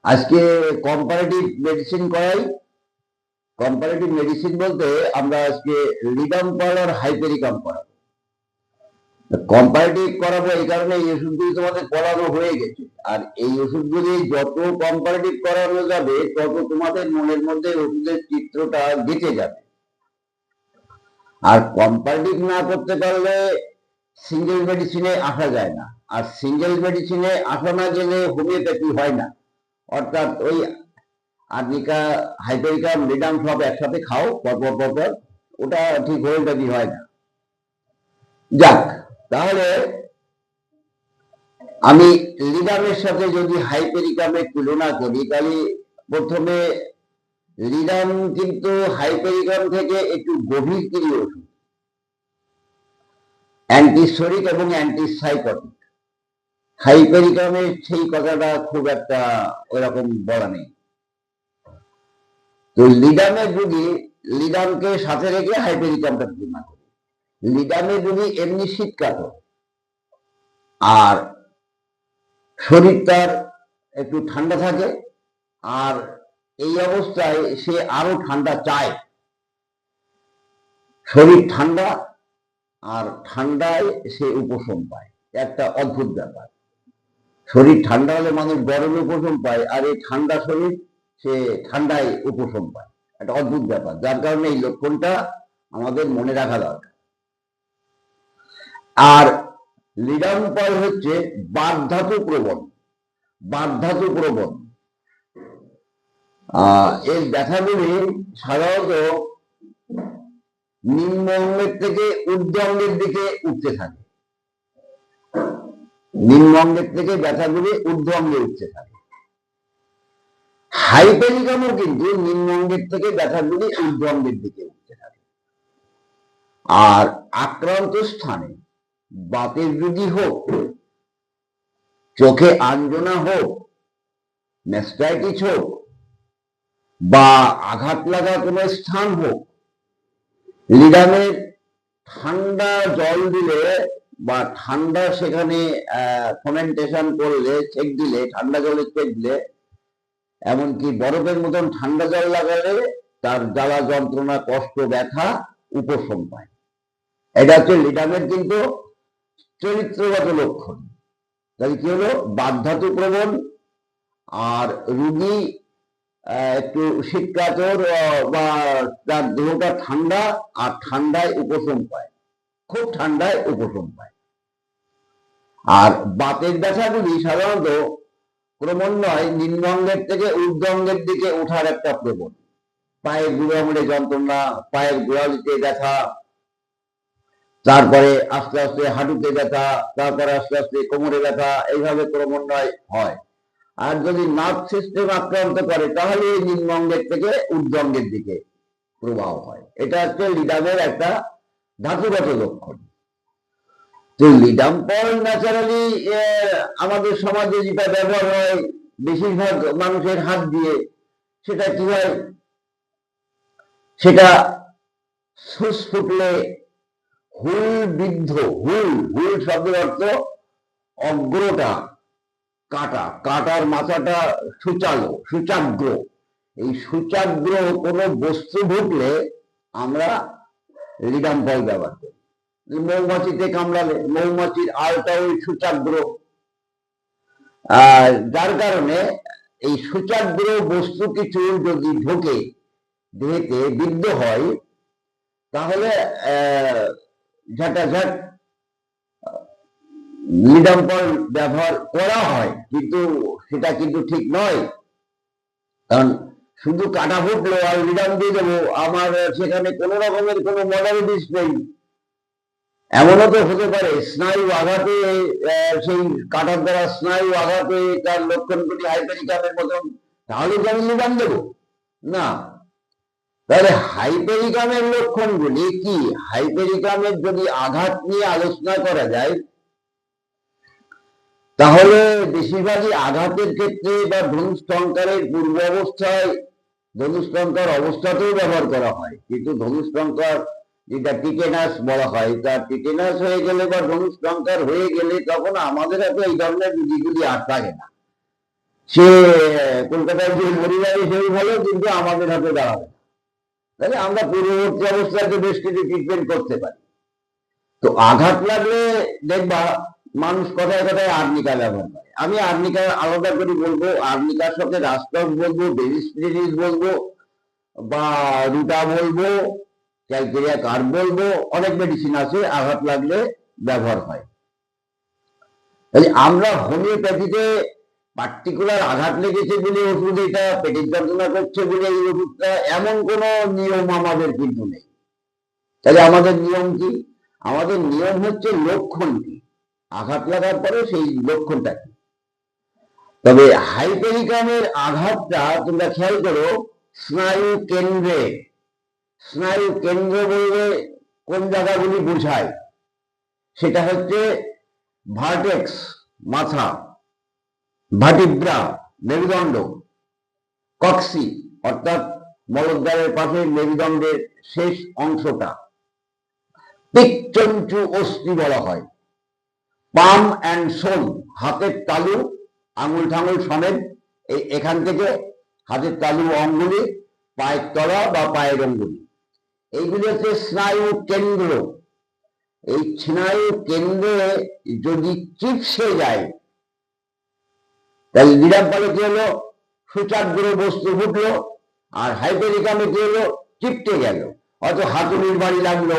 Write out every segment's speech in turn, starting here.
আজকে comparative medicine করাই। Comparative medicine বলতে আমরা আজকে লিডাম্পাল আর হাইপেরিকাম করাবো। কম্পারেটিভ করাবো এই কারণে এই ওষুধগুলি তোমাদের করানো হয়ে গেছে, আর এই ওষুধগুলি যত কম্পারেটিভ করানো যাবে তত তোমাদের মনের মধ্যে ওষুধের চিত্রটা গেঁথে যাবে। আর কম্পারেটিভ না করতে পারলে সিঙ্গেল মেডিসিনে আসা যায় না, আর সিঙ্গেল মেডিসিনে আসা না গেলে হোমিওপ্যাথি হয় না। অর্থাৎ ওই আর্নিকা, হাইপেরিকাম, লিডাম সব একসাথে খাও পরপর, ওটা ঠিক হোমিওপ্যাথি হয় না। যাক, তাহলে আমি লিডামের সাথে যদি হাইপেরিকামের তুলনা করি, তাহলে প্রথমে লিডাম কিন্তু হাইপেরিকাম থেকে একটু গভীর তীরী ওষুধ, অ্যান্টিসোরিক এবং অ্যান্টিসাইকোটিক। হাইপেরিকামের সেই কথাটা খুব একটা ওরকম বলা নেই। তো লিডামের রুগী, লিডামকে সাথে রেখে হাইপেরিকামটা তুলনা করি। লিডামের রুগী এমনি শীতকাতর, আর শরীর তার একটু ঠান্ডা থাকে, আর এই অবস্থায় সে আরো ঠান্ডা চায়। শরীর ঠান্ডা আর ঠান্ডায় সে উপশম পায়, একটা অদ্ভুত ব্যাপার। শরীর ঠান্ডা হলে মানুষ গরমে উপশম পায়, আর এই ঠান্ডা শরীর সে ঠান্ডায় উপশম পায়, একটা অদ্ভুত ব্যাপার। যার কারণে এই লক্ষণটা আমাদের মনে রাখা দরকার। আর লিডাম্পাল হচ্ছে বাতধাতু প্রবণ। বাতধাতু প্রবণ এর ব্যথাগুলি সাধারণত নিম্ন অঙ্গের থেকে ঊর্ধ্ব অঙ্গের দিকে উঠতে থাকে। নিম্ন অঙ্গের থেকে ব্যথাগুলি ঊর্ধ্ব অঙ্গে উঠতে থাকে। হাইপেরিকামও কিন্তু নিম্ন অঙ্গের থেকে ব্যথাগুলি ঊর্ধ্ব অঙ্গের দিকে উঠতে থাকে। আর আক্রান্ত স্থানে বাতের রোগী হোক, চোখে আঞ্জনা হোক, ম্যাস্টাইটিস হোক, বা আঘাত লাগা কোনো স্থান হোক, লিডামের ঠান্ডা জল দিলে বা ঠান্ডা সেখানে ফর্মেন্টেশন করলে, ছেঁক দিলে, ঠান্ডা জলে ছেঁক দিলে, এমনকি বরফের মতন ঠান্ডা জল লাগালে তার জ্বালা যন্ত্রণা, কষ্ট, ব্যথা উপশম পায়। এটা হচ্ছে লিডামের কিন্তু চরিত্রগত লক্ষণ। তাহলে কি হলো? বাতধাতু প্রবণ, আর রুগী একটু শীতকাতর বা তার দেহটা ঠান্ডা, আর ঠান্ডায় উপশম পায়, খুব ঠান্ডায় উপশম পায়। আর বাতের ব্যথাগুলি সাধারণত ক্রমান্বয়ে নিম্ন অঙ্গের থেকে ঊর্ধ্ব অঙ্গের দিকে ওঠার একটা প্রবণ। পায়ের বুড়ো আঙুলে যন্ত্রণা, পায়ের গোড়ালিতে ব্যথা, তারপরে আস্তে আস্তে হাঁটুতে ব্যথা, তারপরে আস্তে আস্তে কোমরে ব্যথা, এইভাবে ক্রমান্বয়ে হয়। আর যদি নার্ভ সিস্টেম আক্রান্ত করে তাহলে নিম্ন অঙ্গের থেকে ঊর্ধ্ব অঙ্গের দিকে প্রবাহ হয়। এটা হচ্ছে লিডামের একটা ধাতুগত লক্ষণ। তো লিডাম্পাল ন্যাচারালি আমাদের সমাজে যেটা ব্যবহার হয় বেশিরভাগ মানুষের হাত দিয়ে, সেটা কি হয়? সেটা সুস ফুটলে হুল বিদ্ধ, হুল, হুল শব্দের অর্থ অগ্রটা কাটা, কাটার মাথাটা সুচালো, সুচাগ্র। এই সুচাগ্র কোনো বস্তু ঢুকলে আমরা লিডাম্পাল ব্যবহার করি। মৌমাছিতে কামড়ালে মৌমাছির আলটা ওই সুচাগ্র, যার কারণে এই সুচাগ্র বস্তু কিছু যদি ঢোকে, দেহেতে বিদ্ধ হয়, তাহলে ঝাঁটাঝাট লিডাম্পাল ব্যবহার করা হয়, কিন্তু সেটা কিন্তু ঠিক নয়। কারণ শুধু কাটা ফুটলো আর লিডাম দিয়ে দেবো, আমার সেখানে কোনো রকমের কোনো মডালিটিস নেই। এমনও তো হতে পারে স্নায়ু আঘাতে, সেই কাটার দ্বারা স্নায়ু আঘাতে তার লক্ষণগুলি হাইপেরিকামের মতন, তাহলে কি আমি লিডাম দেবো? না। তাহলে হাইপেরিকামের লক্ষণগুলি কি? হাইপেরিকামের যদি আঘাত নিয়ে আলোচনা করা যায়, তাহলে বেশিরভাগই আঘাতের ক্ষেত্রে বা ধনুষ্টঙ্কারের পূর্ব অবস্থায়, ধনুষ্টঙ্কার অবস্থাতেও ব্যবহার করা হয়। কিন্তু ধনুষ্টঙ্কার যেটা টিটেনাস বলা হয়, তার টিটেনাস হয়ে গেলে বা ধনুষ্টঙ্কার হয়ে গেলে তখন আমাদের এত এই ধরনের রুগীগুলি আর থাকে না। সে কলকাতায় যে মরে যাবে সেই ভালো, কিন্তু আমাদের হাতে দাঁড়াবে না। তাহলে আমরা পূর্ববর্তী অবস্থাতে বেশ কিছু ট্রিটমেন্ট করতে পারি। তো আঘাত লাগলে দেখবা মানুষ কথায় কথায় আর্নিকা ব্যবহার করে। আমি আর্নিকা আলাদা করে বলবো, আর্নিকার সাথে রাস্টক বলবো, বেরিস্পিরিস বলবো, বা রুটা বলবো, ক্যালকেরিয়া কার্ব বলবো, অনেক মেডিসিন আছে আঘাত লাগলে ব্যবহার হয়। তাহলে আমরা হোমিওপ্যাথিতে পার্টিকুলার আঘাত লেগেছে বলে ওষুধ, এটা পেটের যন্ত্রণা করছে বলে এই ওষুধটা, এমন কোনো নিয়ম আমাদের কিন্তু নেই। তাহলে আমাদের নিয়ম কি? আমাদের নিয়ম হচ্ছে লক্ষণ কি, আঘাত লাগার পরে সেই লক্ষণটা কি। তবে হাইপেরিকামের আঘাতটা তোমরা খেয়াল করো, স্নায়ু কেন্দ্রে, স্নায়ু কেন্দ্র বলতে কোন জায়গাগুলি বোঝায়? সেটা হচ্ছে ভার্টেক্স মাথা, ভার্টিব্রা মেরুদণ্ড, কক্সি অর্থাৎ মলদ্বারের পাশে মেরুদণ্ডের শেষ অংশটা, পিকচঞ্চু অস্থি বলা হয়, পাম অ্যান্ড সোল হাতের তালু, আঙুল ঠাঙুল সমেত এখান থেকে হাতের তালু অঙ্গুলি, পায়ের তলা বা পায়ের অঙ্গুলি, এইগুলি হচ্ছে স্নায়ু কেন্দ্র। এই স্নায়ু কেন্দ্রে যদি চিপসে যায়, তাহলে লিডাম্পালে কি হলো? সূচাগ্র বস্তু ফুটলো। আর হাইপেরিকামে কি হলো? চিপটে গেল, হয়তো হাতুড়ির বাড়ি লাগলো,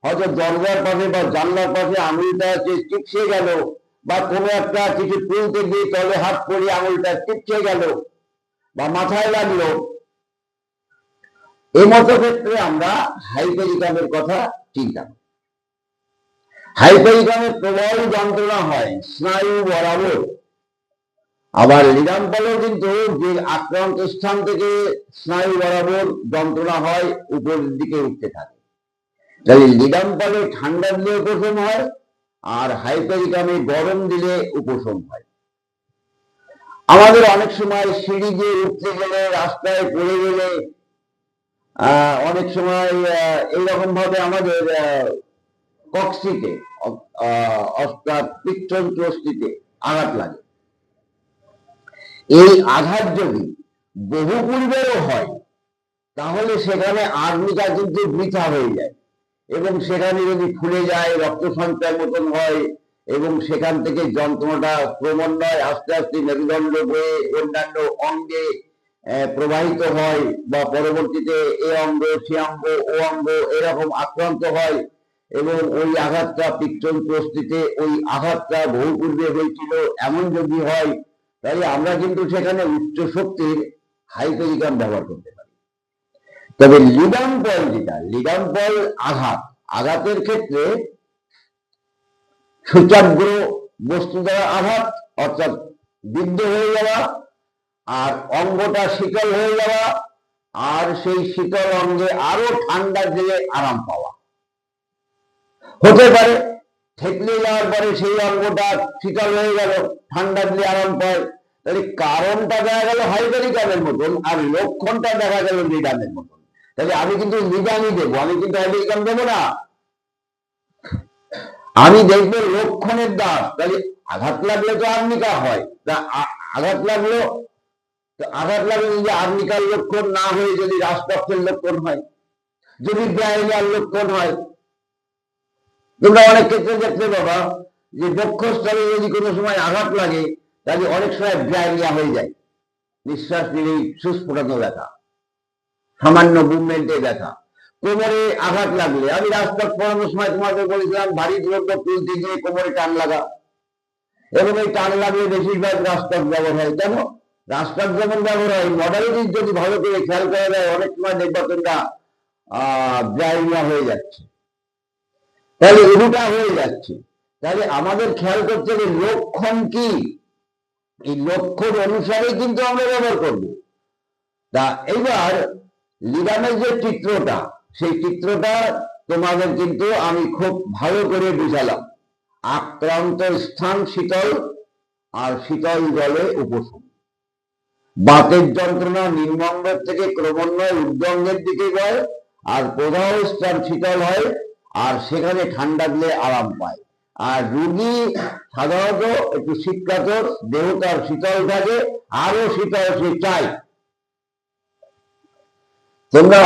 হয়তো দরজার পাশে বা জানলার পাশে আঙুলটা চিপসে গেল, বা কোনো একটা কিছু তুলতে গিয়ে তলে হাত পড়ে আঙুলটা চিপসে গেল, বা মাথায় লাগলো। এই মতো ক্ষেত্রে আমরা হাইপেরিকামের কথা চিন্তা করি। হাইপেরিকামের প্রবল যন্ত্রণা হয় স্নায়ু বরাবর। আবার লিডাম্পালেও কিন্তু যে আক্রান্ত স্থান থেকে স্নায়ু বরাবর যন্ত্রণা হয়, উপরের দিকে উঠতে থাকে। তাহলে লিডাম্পালে ঠান্ডা দিলে উপশম হয়, আর হাইপেরিকামে গরম দিলে উপশম হয়। আমাদের অনেক সময় সিঁড়ি দিয়ে উঠতে গেলে, রাস্তায় পড়ে গেলে, অনেক সময় এইরকম ভাবে আমাদের কক্সিতে অর্থাৎ পিকচঞ্চু অস্থিতে আঘাত লাগে। এই আঘাত যদি বহু পূর্বেরও হয়, তাহলে সেখানে আর্নিকা কিন্তু বৃথা হয়ে যায়, এবং সেখানে যদি ফুলে যায়, রক্ত সঞ্চয় মতন হয়, এবং সেখান থেকে যন্ত্রণাটা ক্রমান্বয়ে আস্তে আস্তে মেরুদণ্ড হয়ে অন্যান্য অঙ্গে প্রবাহিত হয়, বা পরবর্তীতে এ অঙ্গ, সে অঙ্গ, ও অঙ্গ এরকম আক্রান্ত হয়, এবং ওই আঘাতটা পিকচঞ্চু অস্থিতে, ওই আঘাতটা বহু পূর্বে হয়েছিল, এমন যদি হয়, তাহলে আমরা কিন্তু সেখানে উচ্চ শক্তির হাইপেরিকাম ব্যবহার করতে পারি। তবে লিডাম্পল যেটা, লিডাম্পল আঘাতের ক্ষেত্রে সূচাগ্র বস্তু দ্বারা আঘাত, অর্থাৎ বিদ্ধ হয়ে যাওয়া, আর অঙ্গটা শীতল হয়ে যাওয়া, আর সেই শীতল অঙ্গে আরো ঠান্ডা দিয়ে আরাম পাওয়া হতে পারে। থেতলে যাওয়ার পরে সেই অঙ্গটা শীতল হয়ে গেল, ঠান্ডা দিয়ে আরাম পায়। তাহলে কারণটা দেখা গেল হাইপেরিকামের মতন, আর লক্ষণটা দেখা গেল লিডামের মতন। তাহলে আমি কিন্তু লিডামই দেবো, আমি কিন্তু হাইপেরিকাম দেবো না। আমি দেখবো লক্ষণের দাস। তাহলে আঘাত লাগলে তো আর্নিকা হয়, তা আঘাত লাগলো যদি আর্নিকার লক্ষণ না হয়ে যদি রাষ্ট্রপক্ষের লক্ষণ হয়, যদি ব্যায়ামের লক্ষণ হয়, তোমরা অনেক ক্ষেত্রে দেখতে পাবা যে বক্ষস্থলে যদি কোনো সময় আঘাত লাগে, তাহলে অনেক সময় ব্যায়ামিয়া হয়ে যায়, নিঃশ্বাস নিলেই সুস্ফুটত ব্যথা, সামান্য মুভমেন্টে ব্যথা। কোমরে আঘাত লাগলে, আমি রাস্তা পড়ানোর সময় তোমাদের বলেছিলাম, ভারী দ্রব্য তুলতে গিয়ে কোমরে টান লাগা, এবং এই টান লাগলে বেশিরভাগ রাস্তার ব্যবহার হয়। কেন রাস্তার যেমন ব্যবহার হয়, মডালিটি যদি ভালো করে খেয়াল করা যায়, অনেক সময় দেখবা তোমরা ব্যায়ামিয়া হয়ে যাচ্ছে, তাহলে এগুটা হয়ে যাচ্ছে। তাহলে আমাদের খেয়াল করতে হবে লক্ষণ কি, এই লক্ষণ অনুসারে কিন্তু আমরা ব্যবহার করবো। তা এইবার লিডামের যে চিত্রটা, সেই চিত্রটা তোমাদের কিন্তু আমি খুব ভালো করে বুঝালাম। আক্রান্ত স্থান শীতল, আর শীতল জলে উপশম। বাতের যন্ত্রণা নিম্নাঙ্গ থেকে ক্রমান্বয়ে ঊর্ধ্বাঙ্গের দিকে যায়, আর প্রদাহ স্থান শীতল হয়, আর সেখানে ঠান্ডা দিলে আরাম পায়। আর রুগী সাধারণত একটু শীতকাতর, দেহ তার শীতল থাকে, আরো শীতল সে চাই। তোমরা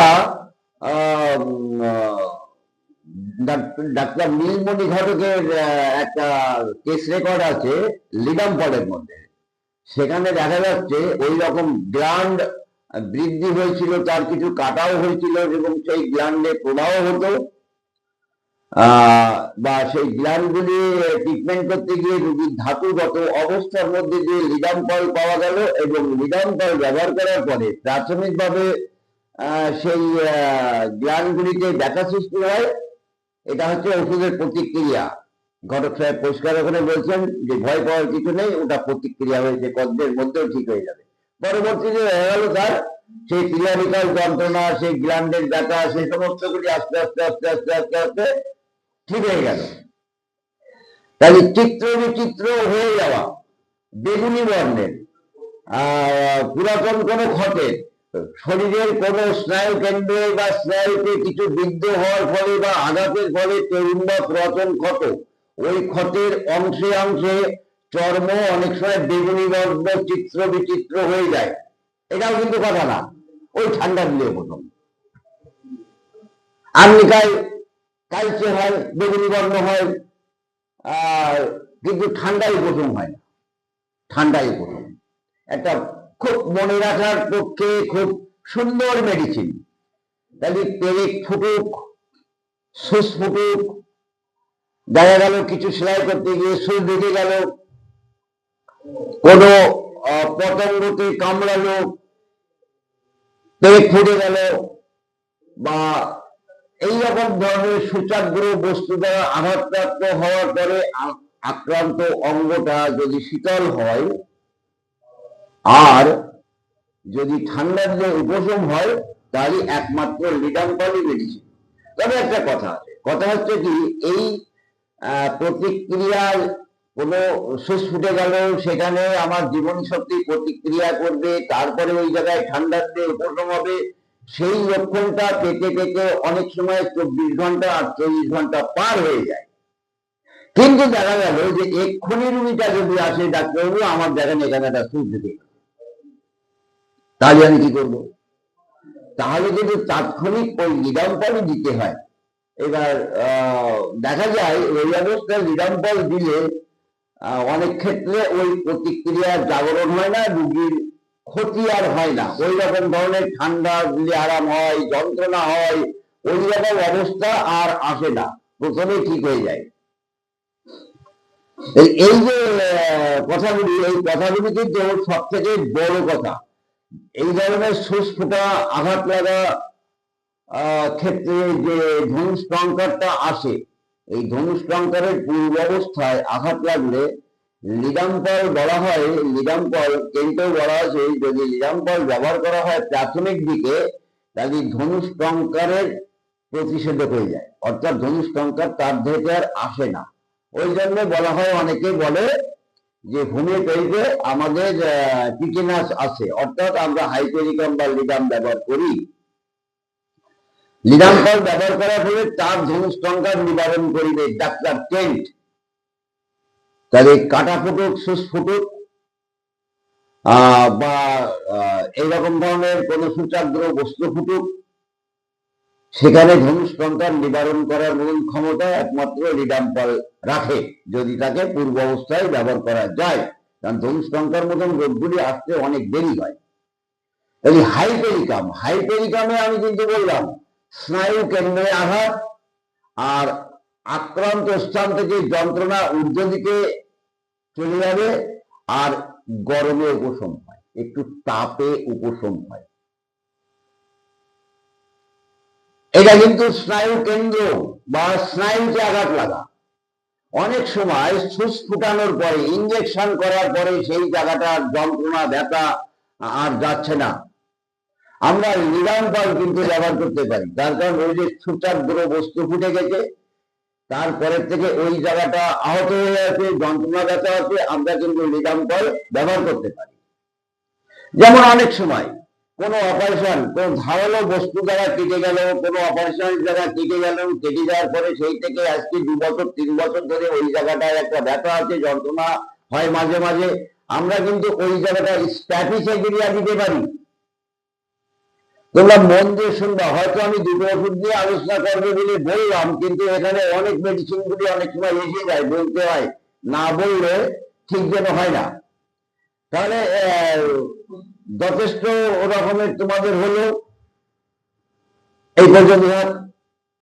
ডাক্তার নীলমণি ঘটকের একটা কেস রেকর্ড আছে লিডামপলের মধ্যে, সেখানে দেখা যাচ্ছে ওই রকম গ্ল্যান্ড বৃদ্ধি হয়েছিল, তার কিছু কাটাও হয়েছিল এবং সেই গ্ল্যান্ডে প্রদাহ হতো, বা সেই গ্ল্যান্ডগুলি ট্রিটমেন্ট করতে গিয়ে রোগীর ধাতুগত অবস্থার মধ্যে যে লিডামপল পাওয়া গেল এবং লিডামপল ব্যবহার করার পরে প্রাথমিকভাবে সেই গ্ল্যান্ডগুলিতে ব্যথা সৃষ্টি হয়। এটা হচ্ছে ওষুধের প্রতিক্রিয়া। ঘটক সাহেব পরিষ্কার ওখানে বলছেন যে ভয় পাওয়ার কিছু নেই, ওটা প্রতিক্রিয়া হয়েছে, কয়েকদিনের মধ্যেও ঠিক হয়ে যাবে। পরবর্তীতে হয়ে গেল তার সেই ক্লিয়ারিক্যাল যন্ত্রণা, সেই গ্ল্যান্ডের ব্যথা, সেই সমস্তগুলি আস্তে আস্তে আস্তে আস্তে আস্তে আস্তে ঠিক হয়ে গেল। তাহলে চিত্র বিচিত্র হয়ে যাওয়া, বেগুনি বর্ণের, পুরাতন কোনো ক্ষতের, শরীরের কোন স্নায়ু কেন্দ্রে বা স্নায়ুতে কিছু বিদ্ধ হওয়ার ফলে বা আঘাতের ফলে তরুণ বা পুরাতন ক্ষত, ওই ক্ষতের অংশে অংশে চর্ম অনেক সময় বেগুনি বর্ণ চিত্র বিচিত্র হয়ে যায়। এটাও কিন্তু কথা না, ওই ঠান্ডা দিলে প্রথম আর্নিকায় কালচে হয়, বেগুনি বর্ণ হয়, কিন্তু ঠান্ডাই প্রথম হয় না, ঠান্ডাই প্রথম। একটা খুব মনে রাখার পক্ষে খুব সুন্দর মেডিসিন। তাহলে পেরেক ফুটুক, সুস ফুটুক, দেখা গেল কিছু সেলাই করতে গিয়ে সুস ঢুকে গেল, কোনো পতঙ্গতে কামড়ালো, পেরেক ফুটে গেল, বা এইরকম ধরনের সূচাগ্র বস্তু দ্বারা আঘাতপ্রাপ্ত হওয়ার পরে আক্রান্ত অঙ্গটা যদি শীতল হয় আর যদি ঠান্ডার যে উপশম হয়, তারই একমাত্র লিডামপলই মেডিসিন। তবে একটা কথা আছে, কথা হচ্ছে কি, এই প্রতিক্রিয়ার কোনো সুস ফুটে গেল, সেখানে আমার জীবন শক্তি প্রতিক্রিয়া করবে, তারপরে ওই জায়গায় ঠান্ডার যে উপশম হবে, সেই লক্ষণটা পেতে পেতে অনেক সময় 24 ঘন্টা 48 ঘন্টা পার হয়ে যায়। কিন্তু দেখা গেল যে এক্ষুনি রুগীটা যদি আসে, ডাক্তারবাবু আমার দেখেন এখানে একটা সুস ঢুকে, তাহলে আমি কি করব? তাহলে কিন্তু তাৎক্ষণিক ওই লিডামপলই দিতে হয়। এবার দেখা যায় ওই অবস্থায় লিডামপল দিলে অনেক ক্ষেত্রে ওই প্রতিক্রিয়ার জাগরণ হয় না, রুগীর ক্ষতি আর হয় না, ওই রকম ধরনের ঠান্ডা দিলে আরাম হয়, যন্ত্রণা হয়, ওই রকম অবস্থা আর আসে না, প্রথমে ঠিক হয়ে যায়। এই যে কথাগুলি, এই কথাগুলি কিন্তু সব থেকে বড় কথা। এই ধরনের সুস ফোটা, আঘাত লাগা ক্ষেত্রে যে ধনুষ টঙ্কারটা আসে, এই ধনুষ টঙ্কারের পূর্ব অবস্থায় আঘাত লাগলে লিডামপল বলা হয়, লিডামপল কিন্তু বলা আছে, যদি লিডামপল ব্যবহার করা হয় প্রাথমিক দিকে, তাহলে ধনুষ টঙ্কারের প্রতিষেধক হয়ে যায়, অর্থাৎ ধনুষ টঙ্কার তার থেকে আর আসে না। ওই জন্য বলা হয়, অনেকে বলে যে হোমিওপ্যাথিতে আমাদের টিটেনাস আছে, অর্থাৎ আমরা হাইপেরিকাম বা লিডাম ব্যবহার করি। লিডামপল ব্যবহার করার ফলে তার ধনুষ টঙ্কার নিবারণ করিবে ডাক্তার কেন্ট। তাহলে কাটা ফুটুক, সুস ফুটুক, বা এইরকম ধরনের কোন সূচাগ্র বস্তু ফুটুক, সেখানে ধনুষ টঙ্কার নিবারণ করার মূল ক্ষমতা একমাত্র লিডামপল রাখে, যদি তাকে পূর্ব অবস্থায় ব্যবহার করা যায়। কারণ ধনুষ টঙ্কার মতন রোগগুলি আসতে অনেক দেরি হয়। তাহলে হাইপেরিকাম, হাইপেরিকামে আমি কিন্তু বললাম স্নায়ু কেন্দ্রে আঘাত, আর আক্রান্ত স্থান থেকে যন্ত্রণা ঊর্ধ্ব দিকে চলে যাবে, আর গরমে উপশম হয়, একটু তাপে উপশম হয়। এটা কিন্তু স্নায়ু কেন্দ্র বা স্নায়ুতে আঘাত লাগা। অনেক সময় সুচ ফুটানোর পরে, ইঞ্জেকশন করার পরে সেই জায়গাটার যন্ত্রণা ব্যথা আর যাচ্ছে না, আমরা লিডামপল কিন্তু ব্যবহার করতে পারি। তার কারণ ওই যে সূচাগ্র বস্তু ফুটে গেছে, তারপরের থেকে ওই জায়গাটা আহত হয়ে আছে, যন্ত্রণা ব্যথা আছে, আমরা কিন্তু লিডামপল ব্যবহার করতে পারি। যেমন অনেক সময় কোনো অপারেশন, কোনো ধারালো বস্তু দ্বারা কেটে গেল, কোনো অপারেশন দ্বারা কেটে গেল, কেটে যাওয়ার পরে সেই থেকে আজকে 2 বছর 3 বছর ধরে ওই জায়গাটায় একটা ব্যথা আছে, যন্ত্রণা হয় মাঝে মাঝে, আমরা কিন্তু ওই জায়গাটা স্ট্যাটিসেগিরিয়া দিতে পারি। তোমরা মন দিয়ে শুনবা, হয়তো আমি 2টো ওষুধ দিয়ে আলোচনা করবে বলে বললাম, কিন্তু এখানে অনেক মেডিসিন গুলি অনেক সময় এসে যায়, বলতে হয়, না বললে ঠিক যেন হয় না। তাহলে যথেষ্ট রকমের তোমাদের হলো, এই পর্যন্ত